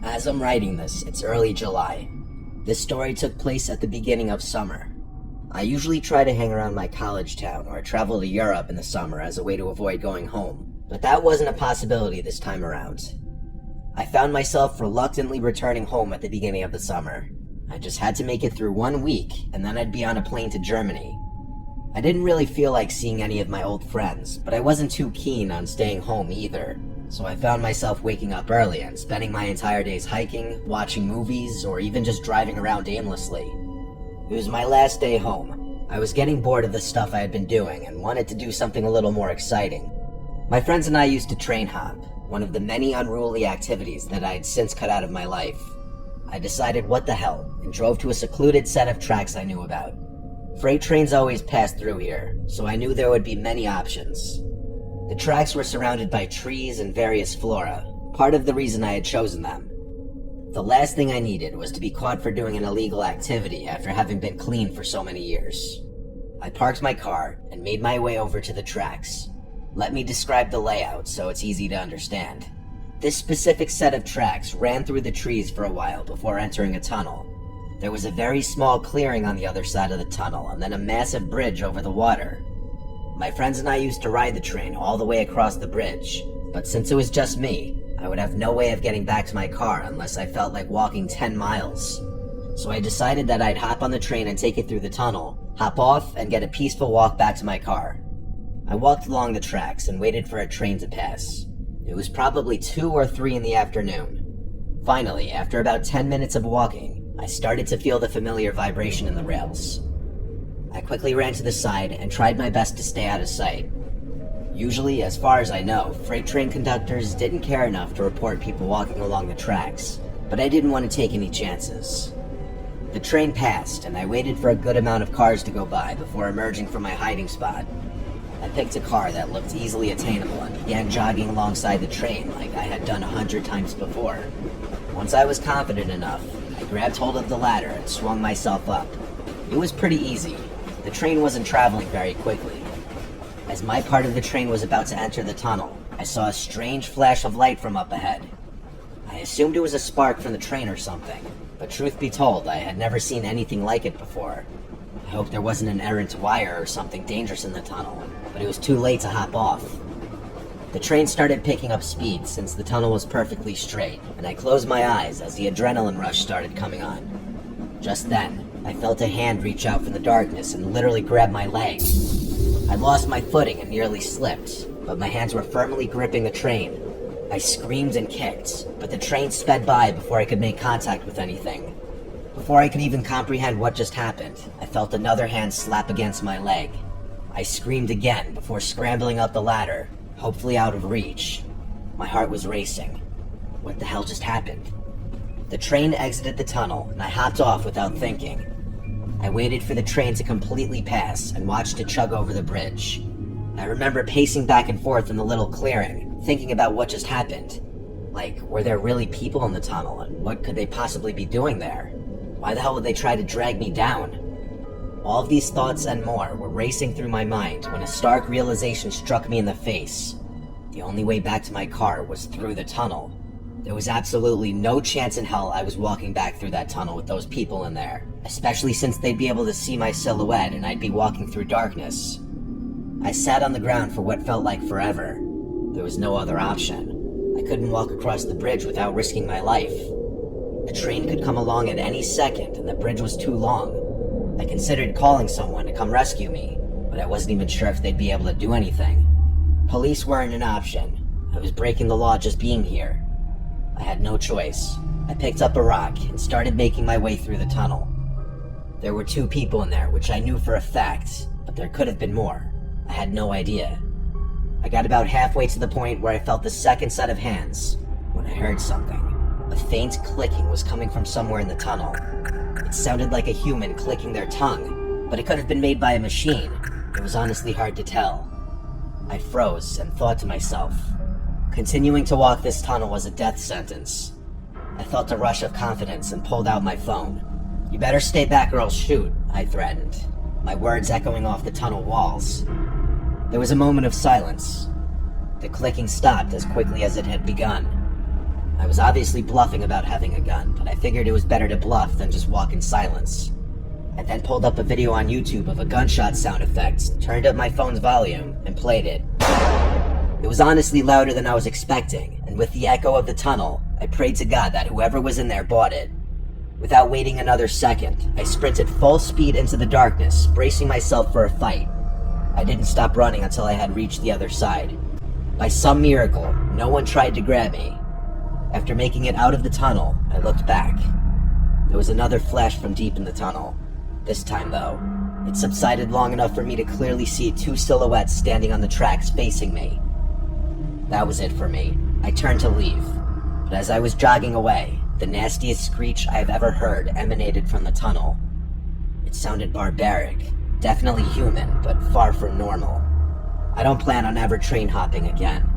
As I'm writing this, it's early July. This story took place at the beginning of summer. I usually try to hang around my college town or travel to Europe in the summer as a way to avoid going home, but that wasn't a possibility this time around. I found myself reluctantly returning home at the beginning of the summer. I just had to make it through 1 week, and then I'd be on a plane to Germany. I didn't really feel like seeing any of my old friends, but I wasn't too keen on staying home either. So I found myself waking up early and spending my entire days hiking, watching movies, or even just driving around aimlessly. It was my last day home. I was getting bored of the stuff I had been doing and wanted to do something a little more exciting. My friends and I used to train hop, one of the many unruly activities that I had since cut out of my life. I decided what the hell and drove to a secluded set of tracks I knew about. Freight trains always passed through here, so I knew there would be many options. The tracks were surrounded by trees and various flora, part of the reason I had chosen them. The last thing I needed was to be caught for doing an illegal activity after having been clean for so many years. I parked my car and made my way over to the tracks. Let me describe the layout so it's easy to understand. This specific set of tracks ran through the trees for a while before entering a tunnel. There was a very small clearing on the other side of the tunnel and then a massive bridge over the water. My friends and I used to ride the train all the way across the bridge, but since it was just me, I would have no way of getting back to my car unless I felt like walking 10 miles. So I decided that I'd hop on the train and take it through the tunnel, hop off, and get a peaceful walk back to my car. I walked along the tracks and waited for a train to pass. It was probably 2 or 3 in the afternoon. Finally, after about 10 minutes of walking, I started to feel the familiar vibration in the rails. I quickly ran to the side and tried my best to stay out of sight. Usually, as far as I know, freight train conductors didn't care enough to report people walking along the tracks, but I didn't want to take any chances. The train passed, and I waited for a good amount of cars to go by before emerging from my hiding spot. I picked a car that looked easily attainable and began jogging alongside the train like I had done 100 times before. Once I was confident enough, I grabbed hold of the ladder and swung myself up. It was pretty easy. The train wasn't traveling very quickly. As my part of the train was about to enter the tunnel, I saw a strange flash of light from up ahead. I assumed it was a spark from the train or something, but truth be told, I had never seen anything like it before. I hoped there wasn't an errant wire or something dangerous in the tunnel, but it was too late to hop off. The train started picking up speed since the tunnel was perfectly straight, and I closed my eyes as the adrenaline rush started coming on. Just then, I felt a hand reach out from the darkness and literally grab my leg. I lost my footing and nearly slipped, but my hands were firmly gripping the train. I screamed and kicked, but the train sped by before I could make contact with anything. Before I could even comprehend what just happened, I felt another hand slap against my leg. I screamed again before scrambling up the ladder, hopefully out of reach. My heart was racing. What the hell just happened? The train exited the tunnel, and I hopped off without thinking. I waited for the train to completely pass and watched it chug over the bridge. I remember pacing back and forth in the little clearing, thinking about what just happened. Like, were there really people in the tunnel, and what could they possibly be doing there? Why the hell would they try to drag me down? All of these thoughts and more were racing through my mind when a stark realization struck me in the face. The only way back to my car was through the tunnel. There was absolutely no chance in hell I was walking back through that tunnel with those people in there, especially since they'd be able to see my silhouette and I'd be walking through darkness. I sat on the ground for what felt like forever. There was no other option. I couldn't walk across the bridge without risking my life. A train could come along at any second and the bridge was too long. I considered calling someone to come rescue me, but I wasn't even sure if they'd be able to do anything. Police weren't an option. I was breaking the law just being here. I had no choice. I picked up a rock and started making my way through the tunnel. There were 2 people in there, which I knew for a fact, but there could have been more. I had no idea. I got about halfway to the point where I felt the second set of hands, when I heard something. A faint clicking was coming from somewhere in the tunnel. It sounded like a human clicking their tongue, but it could have been made by a machine. It was honestly hard to tell. I froze and thought to myself, continuing to walk this tunnel was a death sentence. I felt a rush of confidence and pulled out my phone. "You better stay back or I'll shoot," I threatened, my words echoing off the tunnel walls. There was a moment of silence. The clicking stopped as quickly as it had begun. I was obviously bluffing about having a gun, but I figured it was better to bluff than just walk in silence. I then pulled up a video on YouTube of a gunshot sound effect, turned up my phone's volume, and played it. It was honestly louder than I was expecting, and with the echo of the tunnel, I prayed to God that whoever was in there bought it. Without waiting another second, I sprinted full speed into the darkness, bracing myself for a fight. I didn't stop running until I had reached the other side. By some miracle, no one tried to grab me. After making it out of the tunnel, I looked back. There was another flash from deep in the tunnel. This time, though, it subsided long enough for me to clearly see two silhouettes standing on the tracks facing me. That was it for me. I turned to leave, but as I was jogging away, the nastiest screech I have ever heard emanated from the tunnel. It sounded barbaric, definitely human, but far from normal. I don't plan on ever train hopping again.